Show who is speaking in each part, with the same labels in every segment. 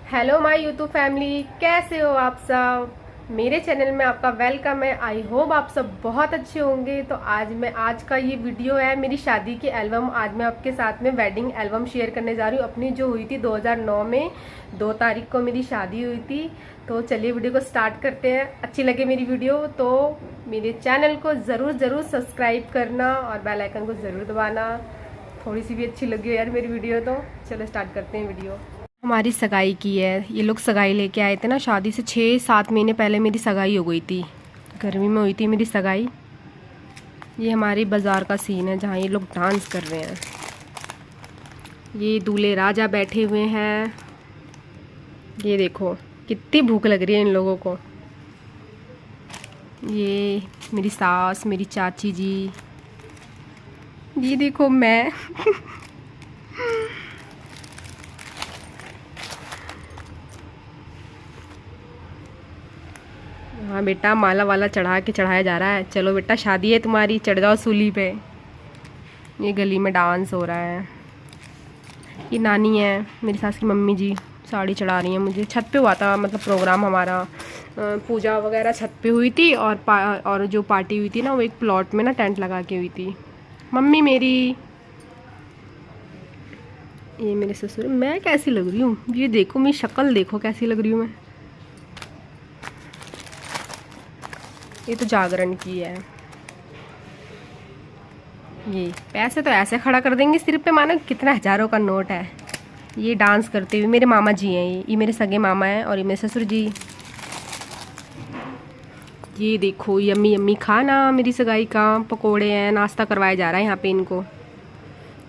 Speaker 1: Hello my YouTube family, कैसे हो आप सब। मेरे चैनल में आपका वेलकम है। आई होप आप सब बहुत अच्छे होंगे। तो आज का ये वीडियो है मेरी शादी की एल्बम। आज मैं आपके साथ में वेडिंग एल्बम शेयर करने जा रही हूँ अपनी, जो हुई थी 2009 में 2 तारीख को मेरी शादी हुई थी। तो चलिए वीडियो को स्टार्ट करते हैं। अच्छी लगे मेरी वीडियो तो मेरे चैनल को ज़रूर सब्सक्राइब करना और बेल आइकन को ज़रूर दबाना। थोड़ी सी भी अच्छी लगी हो यार मेरी वीडियो तो चलो स्टार्ट करते हैं वीडियो। हमारी सगाई की है। ये लोग सगाई लेके आए थे ना, शादी से 6-7 महीने पहले मेरी सगाई हो गई थी। गर्मी में हुई थी मेरी सगाई। ये हमारे बाज़ार का सीन है जहाँ ये लोग डांस कर रहे हैं। ये दूल्हे राजा बैठे हुए हैं। ये देखो कितनी भूख लग रही है इन लोगों को। ये मेरी सास, मेरी चाची जी। ये देखो मैं हाँ बेटा, माला वाला चढ़ाया जा रहा है। चलो बेटा, शादी है तुम्हारी, चढ़ जाओ सूली पे। ये गली में डांस हो रहा है। ये नानी है, मेरी सास की मम्मी जी, साड़ी चढ़ा रही हैं मुझे। छत पे हुआ था, मतलब प्रोग्राम हमारा, पूजा वगैरह छत पे हुई थी। और जो पार्टी हुई थी ना, वो एक प्लॉट में ना टेंट लगा के हुई थी। मम्मी मेरी। ये मेरे ससुर। मैं कैसी लग रही हूँ ये देखो, मेरी शक्ल देखो कैसी लग रही हूँ मैं। ये तो जागरण की है। ये पैसे तो ऐसे खड़ा कर देंगे सिर पे, मानो कितना हज़ारों का नोट है। ये डांस करते हुए मेरे मामा जी हैं। ये मेरे सगे मामा हैं और ये मेरे ससुर जी। ये देखो यम्मी यम्मी खाना मेरी सगाई का। पकोड़े हैं, नाश्ता करवाया जा रहा है यहाँ पे इनको।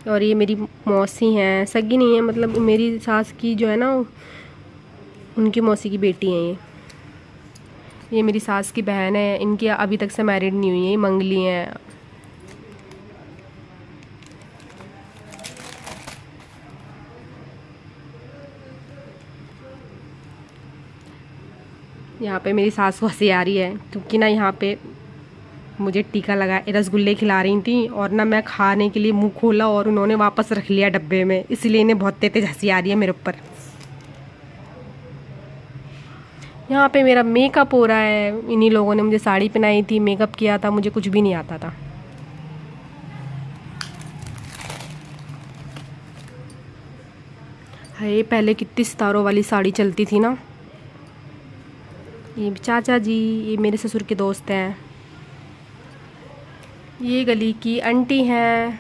Speaker 1: और ये मेरी मौसी हैं, सगी नहीं है, मतलब मेरी सास की जो है ना, उनकी मौसी की बेटी हैं ये मेरी सास की बहन है। इनकी अभी तक से मैरिड नहीं हुई है, ये मंगली हैं। यहाँ पे मेरी सास को हंसी आ रही है क्योंकि ना यहाँ पे मुझे टीका लगा, रसगुल्ले खिला रही थी और ना मैं खाने के लिए मुंह खोला और उन्होंने वापस रख लिया डब्बे में, इसलिए इन्हें बहुत तेज हंसी आ रही है मेरे ऊपर। यहाँ पे मेरा मेकअप हो रहा है। इन्हीं लोगों ने मुझे साड़ी पहनाई थी, मेकअप किया था, मुझे कुछ भी नहीं आता था। हाय, पहले कितनी सितारों वाली साड़ी चलती थी ना। ये चाचा जी, ये मेरे ससुर के दोस्त हैं। ये गली की आंटी हैं।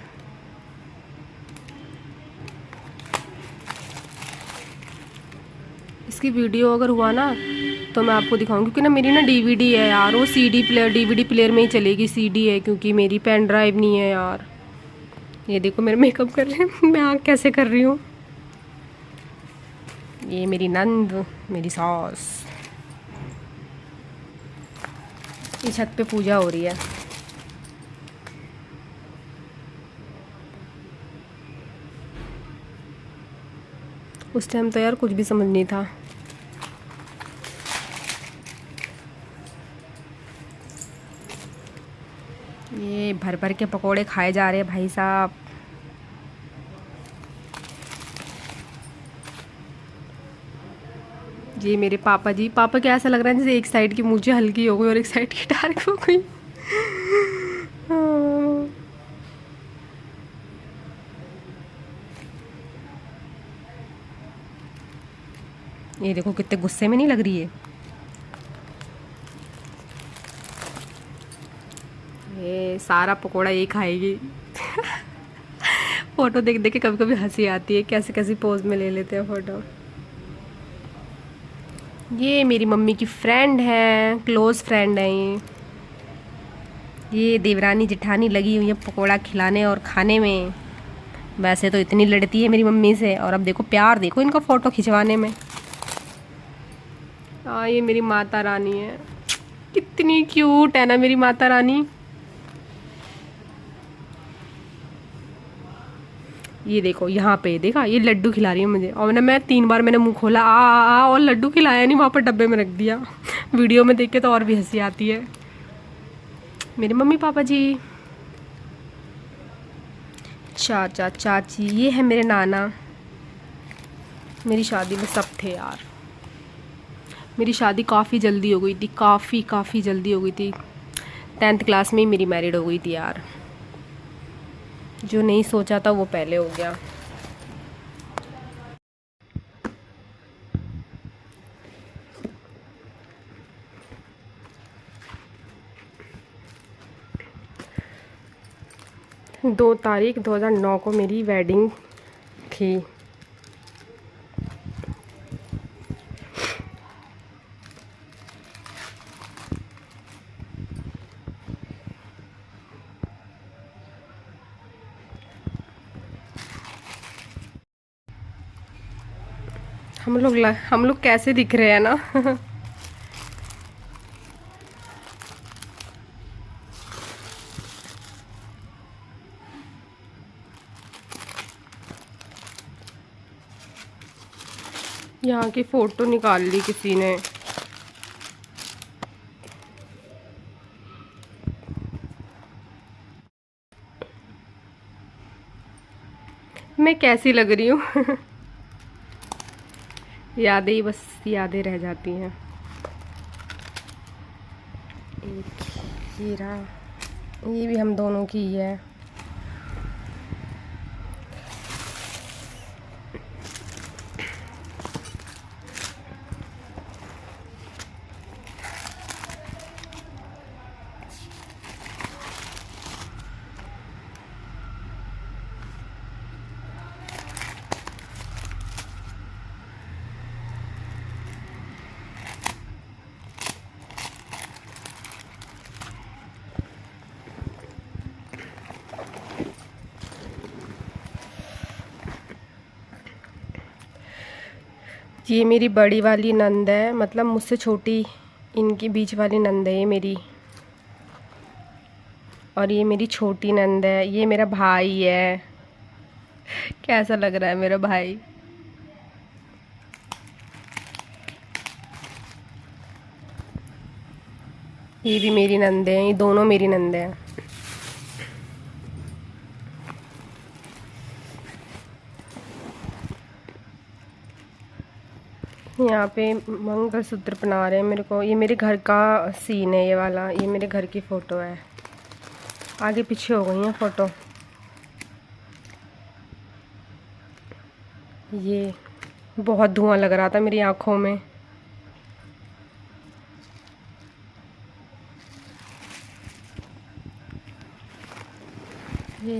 Speaker 1: इसकी वीडियो अगर हुआ ना तो मैं आपको दिखाऊंगी, क्योंकि ना मेरी ना डीवीडी है यार, वो सीडी प्लेयर, डीवीडी प्लेयर में ही चलेगी। सीडी है क्योंकि मेरी पेन ड्राइव नहीं है यार। ये देखो मेरे मेकअप कर रहे हैं मैं आँख कैसे कर रही हूँ। ये मेरी नंद, मेरी सास। ये छत पे पूजा हो रही है। उस टाइम तो यार कुछ भी समझ नहीं था। ये भर भर के पकोड़े खाए जा रहे हैं भाई साहब। ये मेरे पापा जी। पापा क्या ऐसा लग रहा है जैसे एक साइड की मुझे हल्की हो गई और एक साइड की डार्क हो गई। हाँ। ये देखो कितने गुस्से में नहीं लग रही है। ये सारा पकोड़ा ये खाएगी। फोटो देख देख के कभी कभी हंसी आती है, कैसे कैसी पोज में ले लेते हैं फोटो। ये मेरी मम्मी की फ्रेंड है, क्लोज फ्रेंड है ये देवरानी जेठानी लगी हुई है पकोड़ा खिलाने और खाने में। वैसे तो इतनी लड़ती है मेरी मम्मी से, और अब देखो प्यार देखो इनका फ़ोटो खिंचवाने में। ये मेरी माता रानी है, कितनी क्यूट है ना मेरी माता रानी। ये देखो यहाँ पे देखा, ये लड्डू खिला रही है मुझे, और ना मैं 3 बार मैंने मुंह खोला आ और लड्डू खिलाया नहीं, वहाँ पर डब्बे में रख दिया। वीडियो में देख के तो और भी हंसी आती है। मेरे मम्मी पापा जी, चाचा चाची, ये है मेरे नाना। मेरी शादी में सब थे यार। मेरी शादी काफ़ी जल्दी हो गई थी, काफ़ी जल्दी हो गई थी। 10th क्लास में ही मेरी मैरिड हो गई थी यार। जो नहीं सोचा था वो पहले हो गया। दो तारीख 2009 को मेरी वेडिंग थी। हम लोग कैसे दिख रहे हैं ना। यहाँ की फ़ोटो निकाल ली किसी ने। मैं कैसी लग रही हूँ। यादें ही बस यादें रह जाती हैं। एक ये रहा, ये भी हम दोनों की ही है। ये मेरी बड़ी वाली नंद है, मतलब मुझसे छोटी, इनकी बीच वाली नंद है ये मेरी। और ये मेरी छोटी नंद है, ये मेरा भाई है। कैसा लग रहा है मेरा भाई। ये भी मेरी नंद है, ये दोनों मेरी नंद हैं। यहाँ पे मंगलसूत्र पहना रहे हैं मेरे को। ये मेरे घर का सीन है, ये वाला, ये मेरे घर की फ़ोटो है। आगे पीछे हो गई है फ़ोटो। ये बहुत धुआं लग रहा था मेरी आँखों में। ये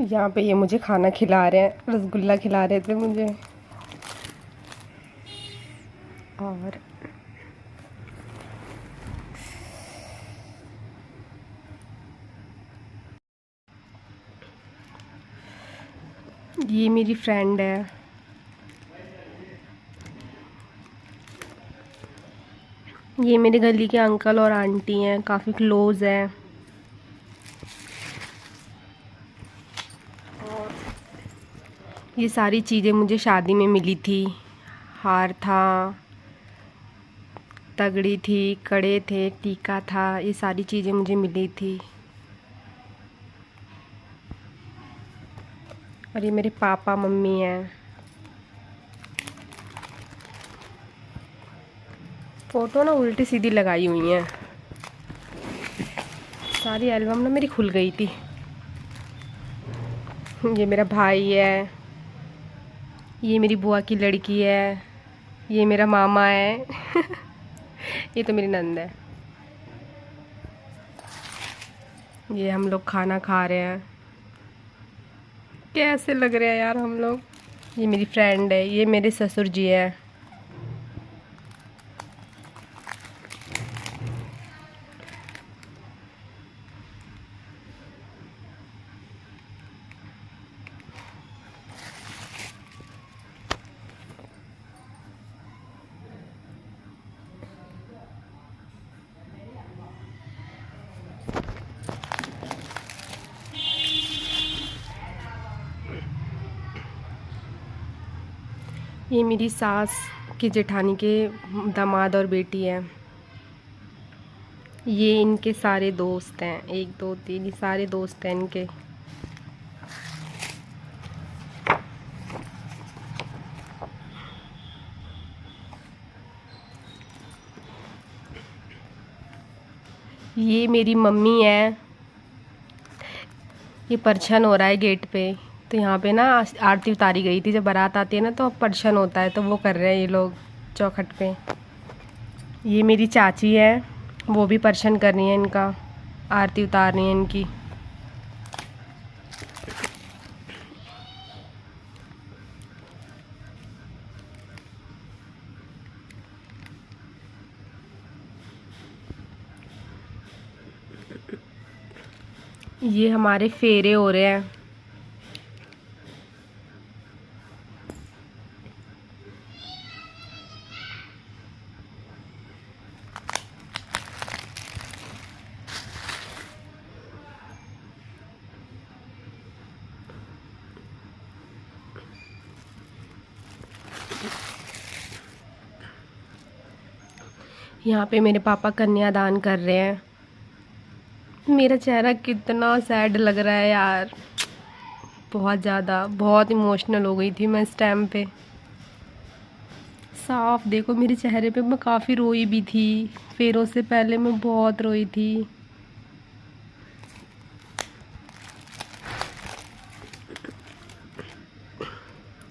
Speaker 1: यहाँ पे ये मुझे खाना खिला रहे हैं, रसगुल्ला खिला रहे थे मुझे। और ये मेरी फ्रेंड है। ये मेरे गली के अंकल और आंटी हैं, काफ़ी क्लोज़ हैं। और ये सारी चीज़ें मुझे शादी में मिली थी। हार था, तगड़ी थी, कड़े थे, टीका था, ये सारी चीज़ें मुझे मिली थी। और ये मेरे पापा मम्मी हैं। फ़ोटो ना उल्टी सीधी लगाई हुई हैं। सारी एल्बम ना मेरी खुल गई थी। ये मेरा भाई है, ये मेरी बुआ की लड़की है, ये मेरा मामा है। ये तो मेरी नंद है। ये हम लोग खाना खा रहे हैं। कैसे लग रहे हैं यार हम लोग। ये मेरी फ्रेंड है, ये मेरे ससुर जी है। ये मेरी सास की जेठानी के दामाद और बेटी है। ये इनके सारे दोस्त हैं, 1 2 3, ये सारे दोस्त हैं इनके। ये मेरी मम्मी है। ये परछन हो रहा है गेट पे, तो यहाँ पे ना आरती उतारी गई थी। जब बारात आती है ना तो परछन होता है, तो वो कर रहे हैं ये लोग चौखट पे। ये मेरी चाची है, वो भी परछन कर रही है, इनका आरती उतार रही है इनकी। ये हमारे फेरे हो रहे हैं। यहाँ पे मेरे पापा कन्यादान कर रहे हैं। मेरा चेहरा कितना सैड लग रहा है यार, बहुत ज़्यादा, बहुत इमोशनल हो गई थी मैं इस टाइम पे। साफ देखो मेरे चेहरे पे, मैं काफ़ी रोई भी थी। फेरों से पहले मैं बहुत रोई थी।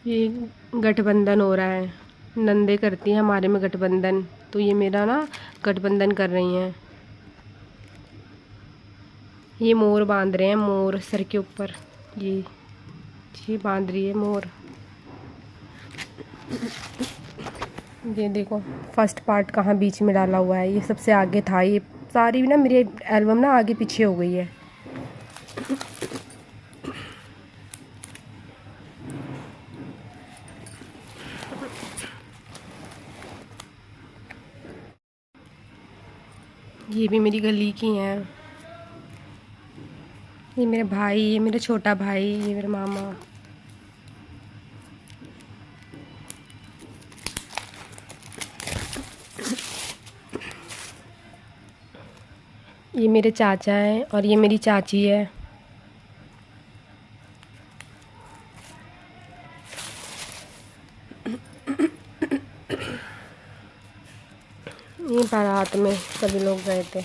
Speaker 1: ये गठबंधन हो रहा है, नंदे करती हैं हमारे में गठबंधन, तो ये मेरा ना गठबंधन कर रही हैं। ये मोर बांध रहे हैं, मोर सर के ऊपर ये बांध रही है मोर। ये देखो फर्स्ट पार्ट कहाँ बीच में डाला हुआ है, ये सबसे आगे था। ये सारी ना मेरी एल्बम ना आगे पीछे हो गई है। ये भी मेरी गली की हैं। ये मेरे भाई, ये मेरा छोटा भाई, ये मेरे मामा। ये मेरे चाचा हैं और ये मेरी चाची है। ये बारात में सभी लोग गए थे।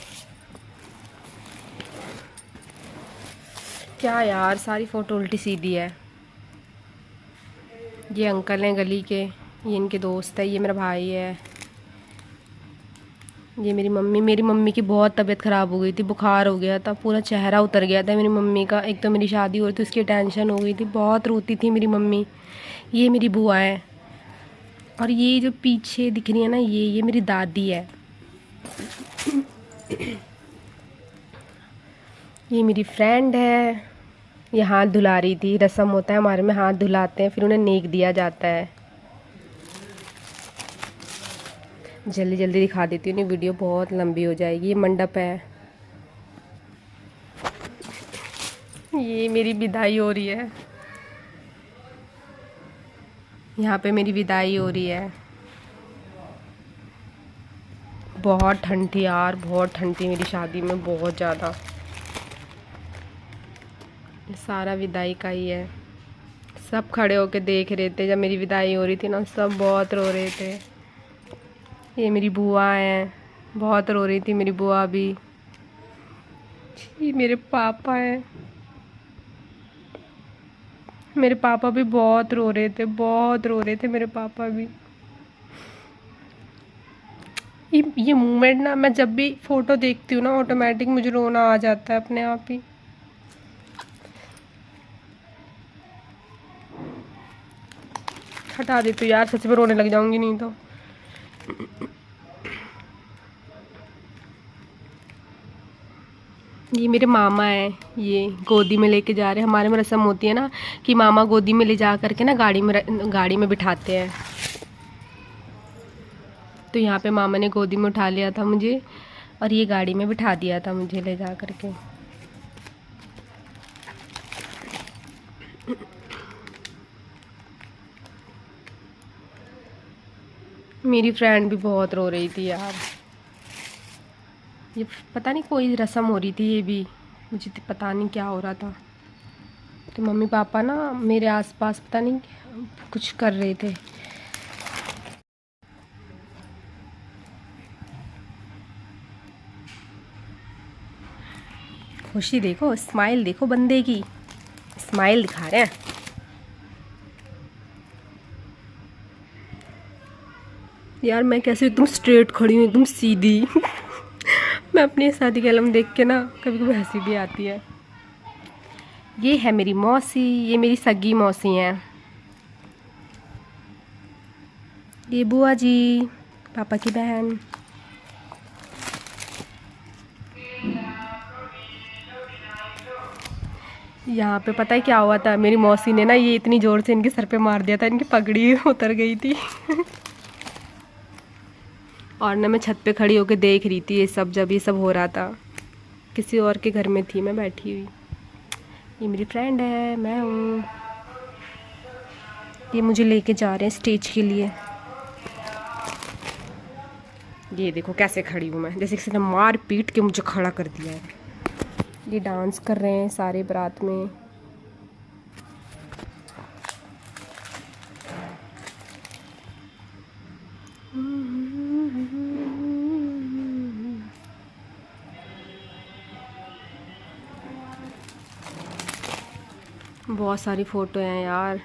Speaker 1: क्या यार, सारी फ़ोटो उल्टी सीधी है। ये अंकल हैं गली के, ये इनके दोस्त है। ये मेरा भाई है। ये मेरी मम्मी की बहुत तबीयत ख़राब हो गई थी, बुखार हो गया था, पूरा चेहरा उतर गया था मेरी मम्मी का। एक तो मेरी शादी हो रही थी, उसकी टेंशन हो गई थी, बहुत रोती थी मेरी मम्मी। ये मेरी बुआ है, और ये जो पीछे दिख रही है ना, ये मेरी दादी है। ये मेरी फ्रेंड है, ये हाथ धुला रही थी। रस्म होता है हमारे में, हाथ धुलाते हैं, फिर उन्हें नेक दिया जाता है। जल्दी जल्दी दिखा देती हूँ, नहीं वीडियो बहुत लंबी हो जाएगी। ये मंडप है। ये मेरी विदाई हो रही है, यहाँ पे मेरी विदाई हो रही है। बहुत ठंड थी यार, बहुत ठंड थी मेरी शादी में, बहुत ज़्यादा। सारा विदाई का ही है। सब खड़े होके देख रहे थे जब मेरी विदाई हो रही थी ना, सब बहुत रो रहे थे। ये मेरी बुआ है, बहुत रो रही थी मेरी बुआ भी। ये मेरे पापा हैं, मेरे पापा भी बहुत रो रहे थे, बहुत रो रहे थे मेरे पापा भी। ये मूवमेंट ना, मैं जब भी फ़ोटो देखती हूँ ना, ऑटोमेटिक मुझे रोना आ जाता है अपने आप ही। हटा देती हूँ यार, सच में रोने लग जाऊंगी नहीं तो। ये मेरे मामा हैं, ये गोदी में लेके जा रहे हैं। हमारे में रस्म होती है ना कि मामा गोदी में ले जा करके ना गाड़ी में बिठाते हैं। तो यहाँ पे मामा ने गोदी में उठा लिया था मुझे, और ये गाड़ी में बिठा दिया था मुझे ले जा करके। मेरी फ्रेंड भी बहुत रो रही थी यार। ये पता नहीं कोई रस्म हो रही थी, ये भी मुझे तो पता नहीं क्या हो रहा था। तो मम्मी पापा ना मेरे आसपास पता नहीं कुछ कर रहे थे। खुशी देखो, स्माइल देखो, बंदे की स्माइल दिखा रहे हैं। यार मैं कैसे एकदम स्ट्रेट खड़ी हूँ, एकदम सीधी। मैं अपनी शादी के एल्बम देख के ना कभी कभी हंसी भी आती है। ये है मेरी मौसी, ये मेरी सगी मौसी हैं। ये बुआ जी, पापा की बहन। यहाँ पे पता है क्या हुआ था, मेरी मौसी ने ना ये इतनी ज़ोर से इनके सर पे मार दिया था, इनकी पगड़ी उतर गई थी। और ना मैं छत पे खड़ी होकर देख रही थी ये सब, जब ये सब हो रहा था। किसी और के घर में थी मैं बैठी हुई। ये मेरी फ्रेंड है, मैं हूँ। ये मुझे लेके जा रहे हैं स्टेज के लिए। ये देखो कैसे खड़ी हूँ मैं, जैसे किसी ने मार पीट के मुझे खड़ा कर दिया है। ये डांस कर रहे हैं सारे बारात में। बहुत सारी फ़ोटो हैं यार।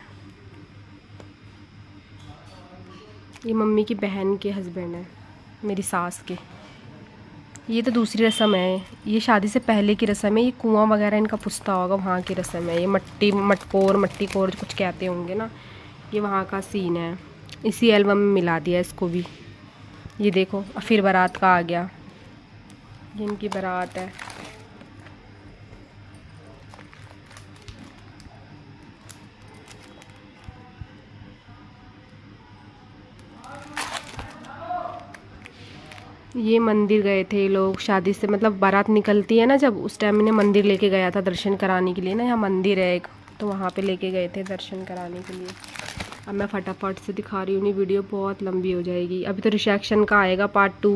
Speaker 1: ये मम्मी की बहन के हस्बैंड है, मेरी सास के। ये तो दूसरी रस्म है, ये शादी से पहले की रस्म है। ये कुआं वगैरह इनका पुछता होगा, वहाँ की रस्म है। ये मट्टी कोर कुछ कहते होंगे ना, ये वहाँ का सीन है। इसी एल्बम में मिला दिया इसको भी। ये देखो फिर बारात का आ गया, ये इनकी बारात है। ये मंदिर गए थे ये लोग शादी से, मतलब बारात निकलती है ना जब, उस टाइम इन्हें मंदिर लेके गया था दर्शन कराने के लिए ना। यहाँ मंदिर है एक, तो वहाँ पे लेके गए थे दर्शन कराने के लिए। अब मैं फटाफट से दिखा रही हूँ, नहीं वीडियो बहुत लंबी हो जाएगी। अभी तो रिसेप्शन का आएगा पार्ट 2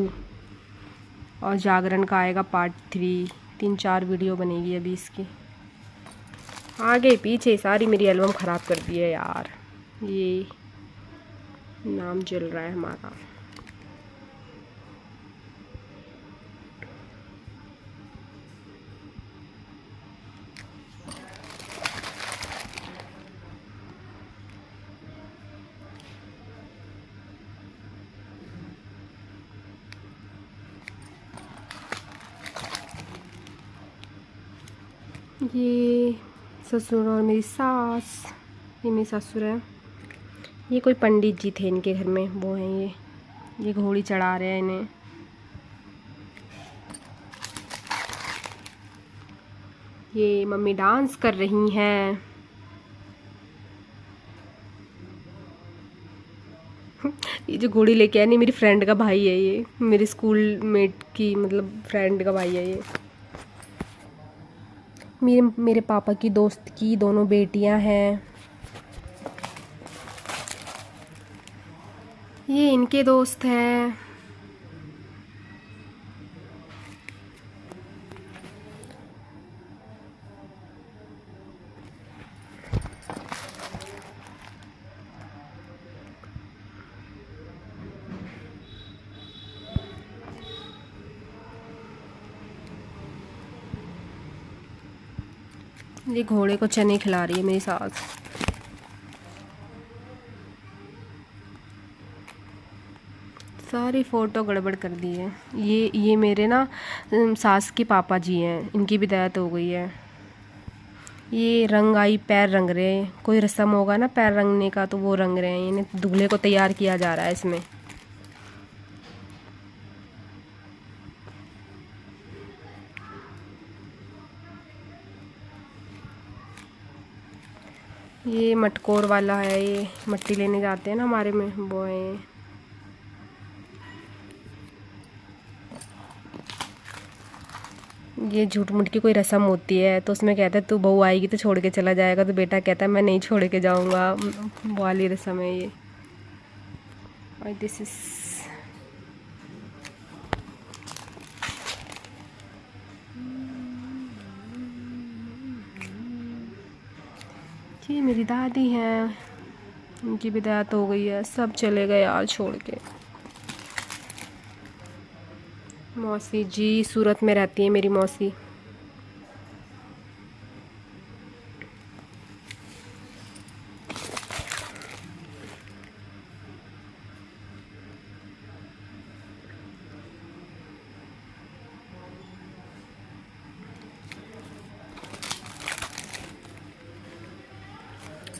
Speaker 1: और जागरण का आएगा पार्ट 3। 3-4 वीडियो बनेगी अभी इसकी। आगे पीछे सारी मेरी एल्बम ख़राब कर दी है यार। ये नाम जल रहा है हमारा। ये ससुर और मेरी सास, ये मेरी ससुर है। ये कोई पंडित जी थे इनके घर में, वो हैं ये घोड़ी चढ़ा रहे हैं इन्हें। ये मम्मी डांस कर रही हैं। ये जो घोड़ी लेके आए नहीं, मेरी फ्रेंड का भाई है। ये मेरे स्कूल मेट की मतलब फ्रेंड का भाई है ये। मेरे पापा की दोस्त की दोनों बेटियां हैं। ये इनके दोस्त हैं। ये घोड़े को चने खिला रही है मेरी सास। सारी फ़ोटो गड़बड़ कर दी है। ये मेरे ना सास के पापा जी हैं, इनकी भी डेथ हो गई है। ये रंग आई पैर रंग रहे हैं, कोई रस्म होगा ना पैर रंगने का, तो वो रंग रहे हैं। इन्हें दूल्हे को तैयार किया जा रहा है इसमें। ये मटकोर वाला है, ये मट्टी लेने जाते हैं ना हमारे में, वो है। ये झूठ मूठ की कोई रस्म होती है, तो उसमें कहता है तू बहू आएगी तो छोड़ के चला जाएगा, तो बेटा कहता है मैं नहीं छोड़ के जाऊंगा। वो वाली रस्म है ये। और दिस इज ये मेरी दादी हैं, उनकी भी देहात हो गई है, सब चले गए यार छोड़ के। मौसी जी सूरत में रहती है मेरी मौसी।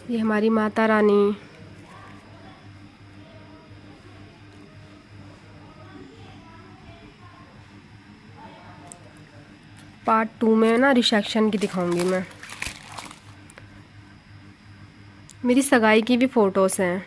Speaker 1: ये हमारी माता रानी। पार्ट 2 में ना रिसेप्शन की दिखाऊंगी मैं। मेरी सगाई की भी फ़ोटोज़ हैं।